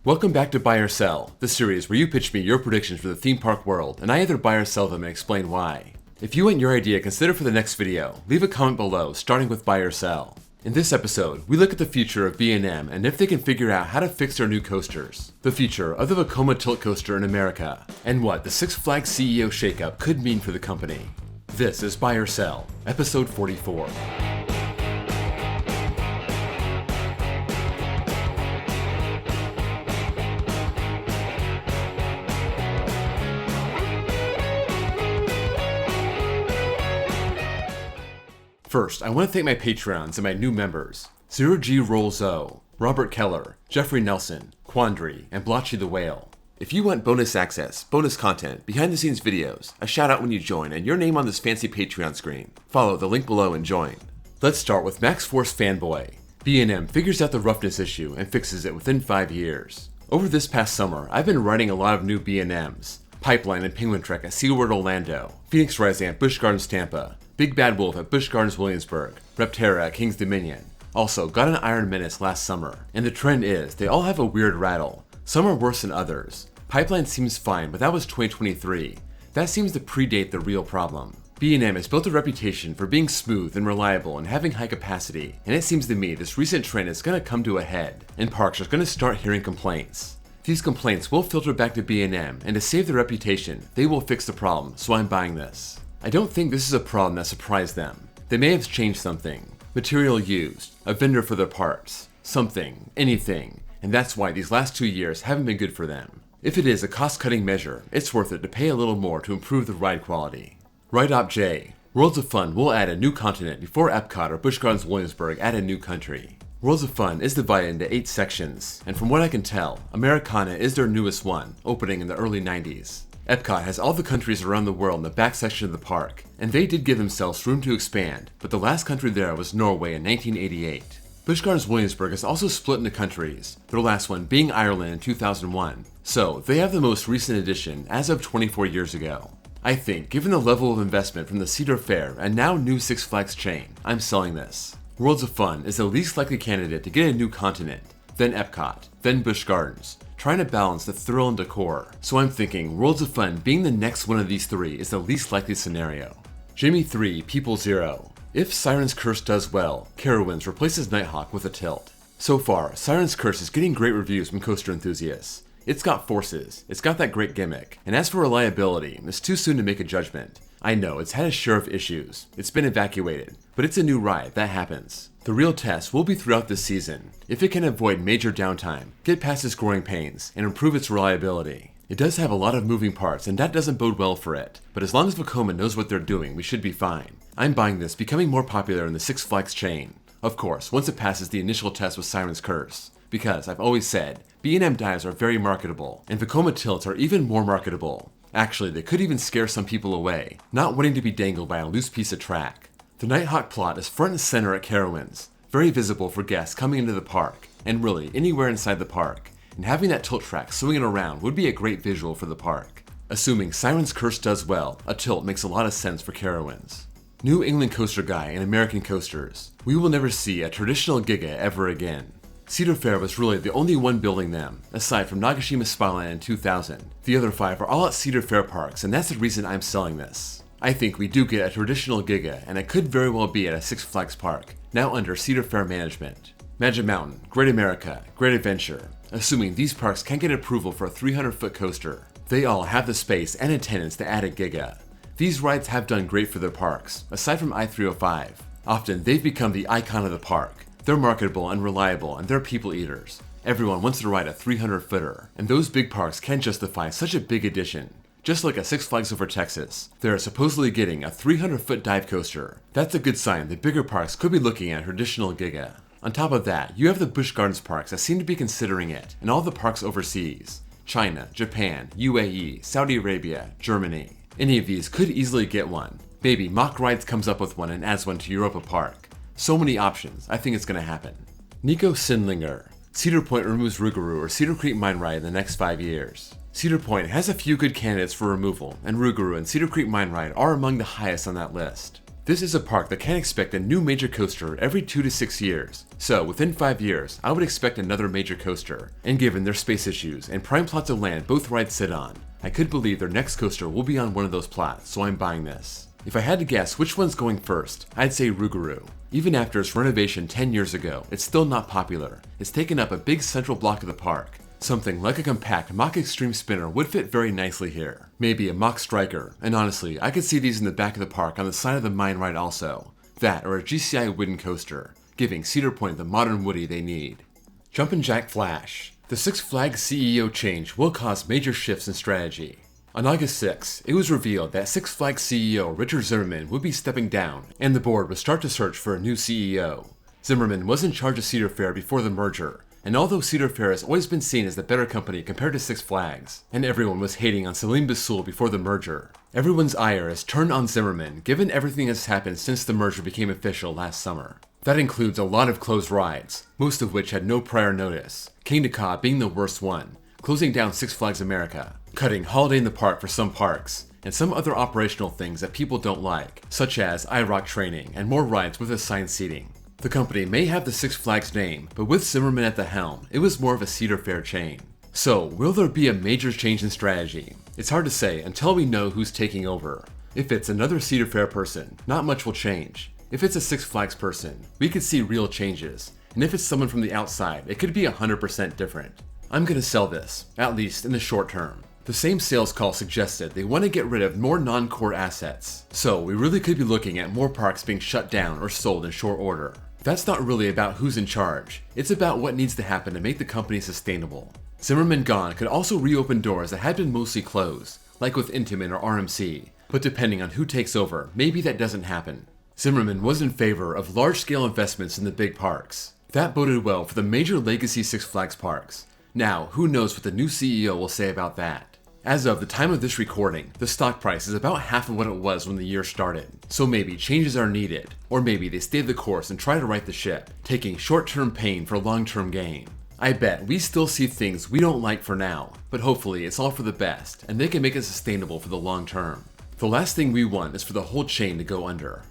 Welcome back to Buy or Sell, the series where you pitch me your predictions for the theme park world, and I either buy or sell them and explain why. If you want your idea considered for the next video, leave a comment below starting with buy or sell. In this episode, we look at the future of B&M and if they can figure out how to fix their new coasters, the future of the Vekoma tilt coaster in America, and what the Six Flags CEO shakeup could mean for the company. This is Buy or Sell, episode 44. First, I want to thank my Patreons and my new members, 0G Rolzo, Robert Keller, Jeffrey Nelson, Quandary, and Blotchy the Whale. If you want bonus access, bonus content, behind-the-scenes videos, a shout-out when you join, and your name on this fancy Patreon screen, follow the link below and join. Let's start with Max Force Fanboy. B&M figures out the roughness issue and fixes it within 5 years. Over this past summer, I've been writing a lot of new B&Ms. Pipeline and Penguin Trek at SeaWorld Orlando, Phoenix Rising at Busch Gardens Tampa, Big Bad Wolf at Busch Gardens Williamsburg, Repterra at King's Dominion. Also, got an Iron Menace last summer, and the trend is they all have a weird rattle. Some are worse than others. Pipeline seems fine, but that was 2023. That seems to predate the real problem. B&M has built a reputation for being smooth and reliable and having high capacity, and it seems to me this recent trend is going to come to a head, and parks are going to start hearing complaints. These complaints will filter back to B&M, and to save their reputation, they will fix the problem, so I'm buying this. I don't think this is a problem that surprised them. They may have changed something. Material used, a vendor for their parts, something, anything, and that's why these last 2 years haven't been good for them. If it is a cost-cutting measure, it's worth it to pay a little more to improve the ride quality. Ride Op J. Worlds of Fun will add a new continent before Epcot or Busch Gardens Williamsburg add a new country. Worlds of Fun is divided into 8 sections, and from what I can tell, Americana is their newest one, opening in the early 90s. Epcot has all the countries around the world in the back section of the park, and they did give themselves room to expand, but the last country there was Norway in 1988. Busch Gardens Williamsburg is also split into countries, their last one being Ireland in 2001, so they have the most recent addition as of 24 years ago. I think, given the level of investment from the Cedar Fair and now new Six Flags chain, I'm selling this. Worlds of Fun is the least likely candidate to get a new continent, then Epcot, then Busch Gardens, trying to balance the thrill and decor, so I'm thinking Worlds of Fun being the next one of these 3 is the least likely scenario. Jamie 3, People 0. If Siren's Curse does well, Carowinds replaces Nighthawk with a tilt. So far, Siren's Curse is getting great reviews from coaster enthusiasts. It's got forces, it's got that great gimmick, and as for reliability, it's too soon to make a judgment. I know it's had a share of issues, it's been evacuated, but it's a new ride, that happens. The real test will be throughout this season, if it can avoid major downtime, get past its growing pains, and improve its reliability. It does have a lot of moving parts, and that doesn't bode well for it, but as long as Vekoma knows what they're doing, we should be fine. I'm buying this becoming more popular in the Six Flags chain. Of course, once it passes the initial test with Siren's Curse. Because, I've always said, B&M dives are very marketable, and Vekoma tilts are even more marketable. Actually, they could even scare some people away, not wanting to be dangled by a loose piece of track. The Nighthawk plot is front and center at Carowinds, very visible for guests coming into the park, and really anywhere inside the park, and having that tilt track swinging around would be a great visual for the park. Assuming Siren's Curse does well, a tilt makes a lot of sense for Carowinds. New England Coaster Guy and American Coasters. We will never see a traditional Giga ever again. Cedar Fair was really the only one building them, aside from Nagashima Spyline in 2000. The other 5 are all at Cedar Fair parks, and that's the reason I'm selling this. I think we do get a traditional Giga, and it could very well be at a Six Flags park, now under Cedar Fair management. Magic Mountain, Great America, Great Adventure. Assuming these parks can get approval for a 300-foot coaster, they all have the space and attendance to add a Giga. These rides have done great for their parks, aside from I-305. Often they've become the icon of the park. They're marketable and reliable, and they're people eaters. Everyone wants to ride a 300-footer, and those big parks can justify such a big addition. Just like a Six Flags Over Texas, they're supposedly getting a 300-foot dive coaster. That's a good sign that bigger parks could be looking at a traditional Giga. On top of that, you have the Busch Gardens parks that seem to be considering it, and all the parks overseas. China, Japan, UAE, Saudi Arabia, Germany. Any of these could easily get one. Maybe Mock Rides comes up with one and adds one to Europa Park. So many options, I think it's gonna happen. Nico Sindlinger. Cedar Point removes Rougarou or Cedar Creek Mine Ride in the next 5 years. Cedar Point has a few good candidates for removal, and Rougarou and Cedar Creek Mine Ride are among the highest on that list. This is a park that can expect a new major coaster every 2 to 6 years, so within 5 years, I would expect another major coaster, and given their space issues and prime plots of land both rides sit on, I could believe their next coaster will be on one of those plots, so I'm buying this. If I had to guess which one's going first, I'd say Rougarou. Even after its renovation 10 years ago, it's still not popular. It's taken up a big central block of the park. Something like a compact Mach Extreme spinner would fit very nicely here. Maybe a Mach Striker, and honestly, I could see these in the back of the park on the side of the mine ride also. That or a GCI wooden coaster, giving Cedar Point the modern Woody they need. Jumpin' Jack Flash. The Six Flags CEO change will cause major shifts in strategy. On August 6, it was revealed that Six Flags CEO Richard Zimmerman would be stepping down, and the board would start to search for a new CEO. Zimmerman was in charge of Cedar Fair before the merger, and although Cedar Fair has always been seen as the better company compared to Six Flags, and everyone was hating on Salim Basoul before the merger, everyone's ire is turned on Zimmerman given everything that's happened since the merger became official last summer. That includes a lot of closed rides, most of which had no prior notice, King to Ka being the worst one, closing down Six Flags America, cutting Holiday in the Park for some parks, and some other operational things that people don't like, such as IROC training and more rides with assigned seating. The company may have the Six Flags name, but with Zimmerman at the helm, it was more of a Cedar Fair chain. So, will there be a major change in strategy? It's hard to say until we know who's taking over. If it's another Cedar Fair person, not much will change. If it's a Six Flags person, we could see real changes. And if it's someone from the outside, it could be 100% different. I'm gonna sell this, at least in the short term. The same sales call suggested they want to get rid of more non-core assets. So we really could be looking at more parks being shut down or sold in short order. That's not really about who's in charge, it's about what needs to happen to make the company sustainable. Zimmerman gone could also reopen doors that had been mostly closed, like with Intamin or RMC, but depending on who takes over, maybe that doesn't happen. Zimmerman was in favor of large-scale investments in the big parks. That boded well for the major legacy Six Flags parks. Now, who knows what the new CEO will say about that. As of the time of this recording, the stock price is about half of what it was when the year started, so maybe changes are needed, or maybe they stay the course and try to right the ship, taking short-term pain for long-term gain. I bet we still see things we don't like for now, but hopefully it's all for the best, and they can make it sustainable for the long term. The last thing we want is for the whole chain to go under.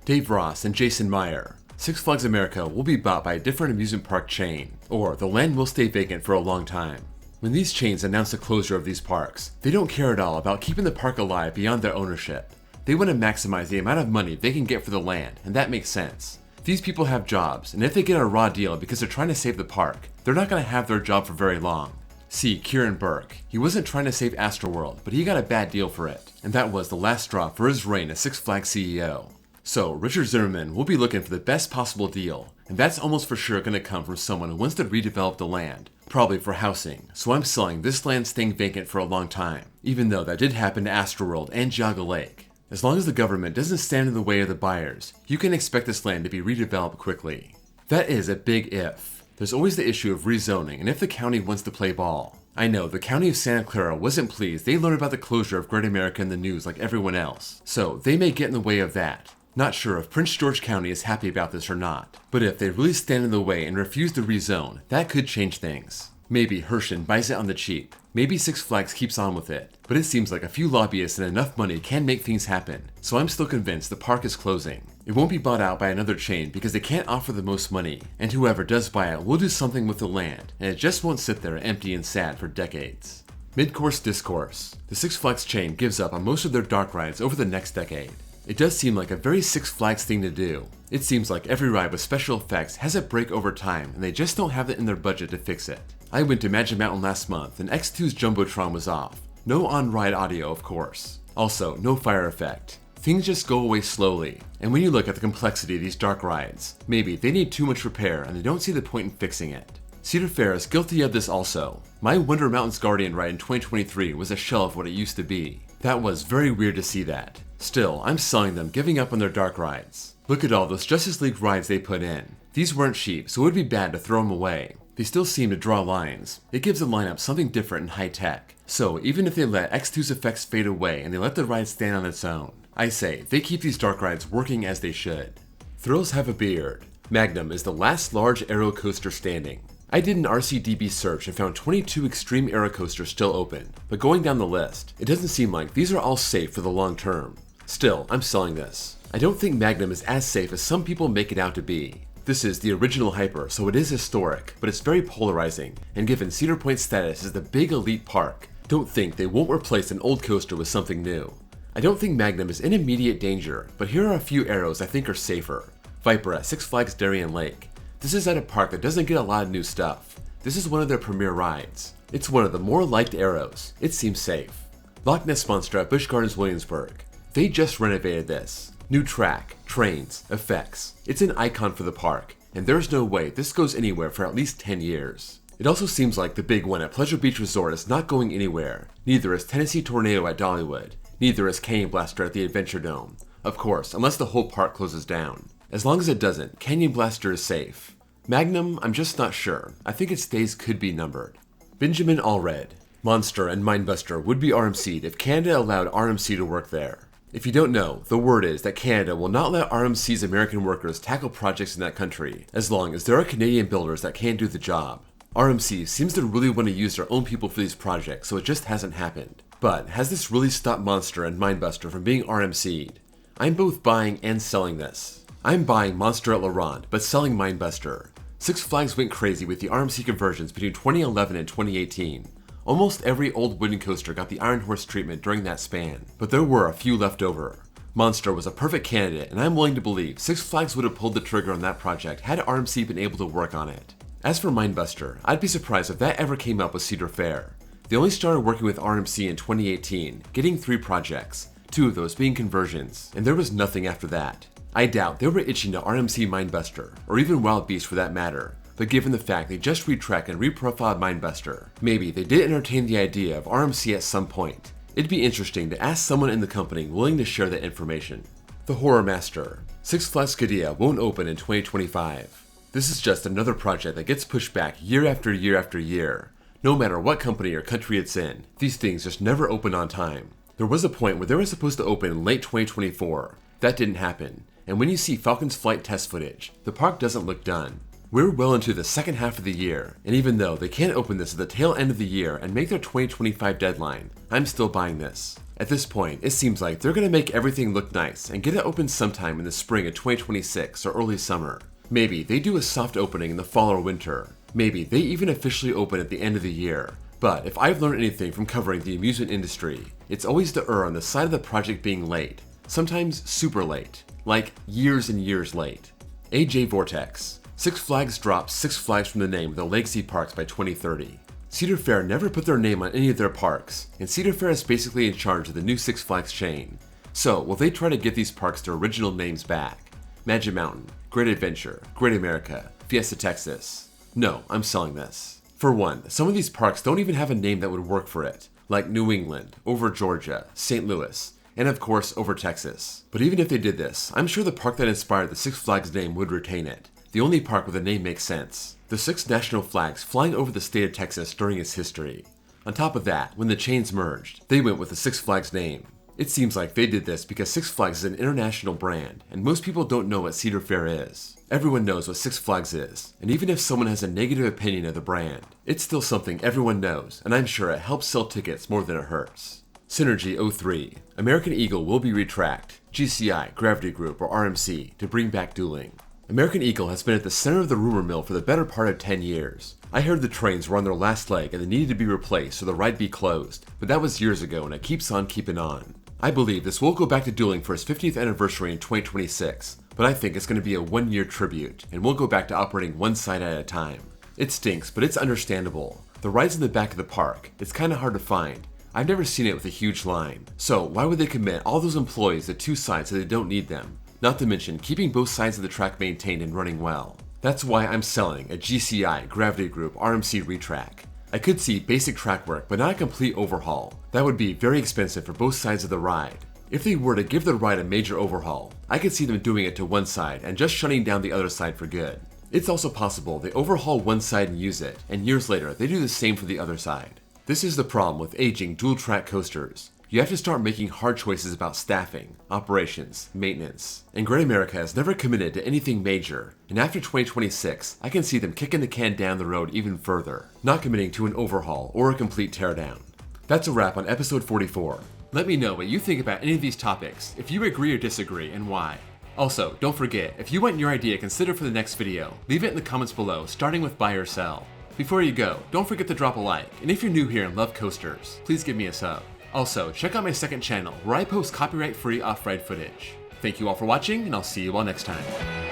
Dave Ross and Jason Meyer. Six Flags America will be bought by a different amusement park chain, or the land will stay vacant for a long time. When these chains announce the closure of these parks, they don't care at all about keeping the park alive beyond their ownership. They want to maximize the amount of money they can get for the land, and that makes sense. These people have jobs, and if they get a raw deal because they're trying to save the park, they're not going to have their job for very long. See Kieran Burke. He wasn't trying to save Astroworld, but he got a bad deal for it, and that was the last straw for his reign as Six Flags CEO. So Richard Zimmerman will be looking for the best possible deal, and that's almost for sure going to come from someone who wants to redevelop the land, probably for housing, so I'm selling this land staying vacant for a long time, even though that did happen to Astroworld and Geauga Lake. As long as the government doesn't stand in the way of the buyers, you can expect this land to be redeveloped quickly. That is a big if. There's always the issue of rezoning and if the county wants to play ball. I know the county of Santa Clara wasn't pleased they learned about the closure of Great America in the news like everyone else, so they may get in the way of that. Not sure if Prince George County is happy about this or not, but if they really stand in the way and refuse to rezone, that could change things. Maybe Herschend buys it on the cheap, maybe Six Flags keeps on with it, but it seems like a few lobbyists and enough money can make things happen, so I'm still convinced the park is closing. It won't be bought out by another chain because they can't offer the most money, and whoever does buy it will do something with the land, and it just won't sit there empty and sad for decades. Mid-course discourse. The Six Flags chain gives up on most of their dark rides over the next decade. It does seem like a very Six Flags thing to do. It seems like every ride with special effects has a break over time and they just don't have it in their budget to fix it. I went to Magic Mountain last month and X2's Jumbotron was off. No on-ride audio, of course. Also, no fire effect. Things just go away slowly. And when you look at the complexity of these dark rides, maybe they need too much repair and they don't see the point in fixing it. Cedar Fair is guilty of this also. My Wonder Mountain's Guardian ride in 2023 was a shell of what it used to be. That was very weird to see that. Still, I'm selling them, giving up on their dark rides. Look at all those Justice League rides they put in. These weren't cheap, so it would be bad to throw them away. They still seem to draw lines. It gives the lineup something different and high tech. So even if they let X2's effects fade away and they let the ride stand on its own, I say they keep these dark rides working as they should. Thrills have a beard. Magnum is the last large aero coaster standing. I did an RCDB search and found 22 extreme aero coasters still open, but going down the list, it doesn't seem like these are all safe for the long term. Still, I'm selling this. I don't think Magnum is as safe as some people make it out to be. This is the original Hyper, so it is historic, but it's very polarizing, and given Cedar Point's status as the big elite park, don't think they won't replace an old coaster with something new. I don't think Magnum is in immediate danger, but here are a few arrows I think are safer. Viper at Six Flags Darien Lake. This is at a park that doesn't get a lot of new stuff. This is one of their premier rides. It's one of the more liked arrows. It seems safe. Loch Ness Monster at Busch Gardens Williamsburg. They just renovated this. New track, trains, effects. It's an icon for the park, and there's no way this goes anywhere for at least 10 years. It also seems like the big one at Pleasure Beach Resort is not going anywhere. Neither is Tennessee Tornado at Dollywood. Neither is Canyon Blaster at the Adventure Dome. Of course, unless the whole park closes down. As long as it doesn't, Canyon Blaster is safe. Magnum, I'm just not sure. I think its days could be numbered. Benjamin Allred. Monster and Mindbuster would be RMC'd if Canada allowed RMC to work there. If you don't know, the word is that Canada will not let RMC's American workers tackle projects in that country, as long as there are Canadian builders that can do the job. RMC seems to really want to use their own people for these projects, so it just hasn't happened. But has this really stopped Monster and Mindbuster from being RMC'd? I'm both buying and selling this. I'm buying Monster at Laurent, but selling Mindbuster. Six Flags went crazy with the RMC conversions between 2011 and 2018. Almost every old wooden coaster got the Iron Horse treatment during that span, but there were a few left over. Monster was a perfect candidate, and I'm willing to believe Six Flags would have pulled the trigger on that project had RMC been able to work on it. As for Mindbuster, I'd be surprised if that ever came up with Cedar Fair. They only started working with RMC in 2018, getting 3 projects, 2 of those being conversions, and there was nothing after that. I doubt they were itching to RMC Mindbuster, or even Wild Beast for that matter, but given the fact they just retracked and reprofiled Mindbuster, maybe they did entertain the idea of RMC at some point. It'd be interesting to ask someone in the company willing to share that information. The Horror Master. Six Flags Qiddiya won't open in 2025. This is just another project that gets pushed back year after year after year. No matter what company or country it's in, these things just never open on time. There was a point where they were supposed to open in late 2024. That didn't happen, and when you see Falcon's flight test footage, the park doesn't look done. We're well into the second half of the year, and even though they can't open this at the tail end of the year and make their 2025 deadline, I'm still buying this. At this point, it seems like they're going to make everything look nice and get it open sometime in the spring of 2026 or early summer. Maybe they do a soft opening in the fall or winter. Maybe they even officially open at the end of the year. But if I've learned anything from covering the amusement industry, it's always to err on the side of the project being late. Sometimes super late. Like years and years late. AJ Vortex. Six Flags drops Six Flags from the name of the legacy parks by 2030. Cedar Fair never put their name on any of their parks, and Cedar Fair is basically in charge of the new Six Flags chain. So, will they try to get these parks their original names back? Magic Mountain, Great Adventure, Great America, Fiesta Texas. No, I'm selling this. For one, some of these parks don't even have a name that would work for it, like New England, Over Georgia, St. Louis, and of course Over Texas. But even if they did this, I'm sure the park that inspired the Six Flags name would retain it. The only park with a name makes sense. The 6 national flags flying over the state of Texas during its history. On top of that, when the chains merged, they went with the Six Flags name. It seems like they did this because Six Flags is an international brand, and most people don't know what Cedar Fair is. Everyone knows what Six Flags is, and even if someone has a negative opinion of the brand, it's still something everyone knows, and I'm sure it helps sell tickets more than it hurts. Synergy 03. American Eagle will be retracked, GCI, Gravity Group, or RMC, to bring back dueling. American Eagle has been at the center of the rumor mill for the better part of 10 years. I heard the trains were on their last leg and they needed to be replaced so the ride be closed, but that was years ago and it keeps on keeping on. I believe this will go back to dueling for its 50th anniversary in 2026, but I think it's going to be a 1-year tribute, and we'll go back to operating one side at a time. It stinks, but it's understandable. The ride's in the back of the park. It's kind of hard to find. I've never seen it with a huge line. So why would they commit all those employees to 2 sides if they don't need them? Not to mention keeping both sides of the track maintained and running well. That's why I'm selling a GCI, Gravity Group, RMC retrack. I could see basic track work, but not a complete overhaul. That would be very expensive for both sides of the ride. If they were to give the ride a major overhaul, I could see them doing it to one side and just shutting down the other side for good. It's also possible they overhaul one side and use it, and years later they do the same for the other side. This is the problem with aging dual-track coasters. You have to start making hard choices about staffing, operations, maintenance. And Great America has never committed to anything major, and after 2026, I can see them kicking the can down the road even further, not committing to an overhaul or a complete teardown. That's a wrap on episode 44. Let me know what you think about any of these topics, if you agree or disagree, and why. Also, don't forget, if you want your idea considered for the next video, leave it in the comments below, starting with buy or sell. Before you go, don't forget to drop a like, and if you're new here and love coasters, please give me a sub. Also, check out my second channel, where I post copyright-free off-ride footage. Thank you all for watching, and I'll see you all next time.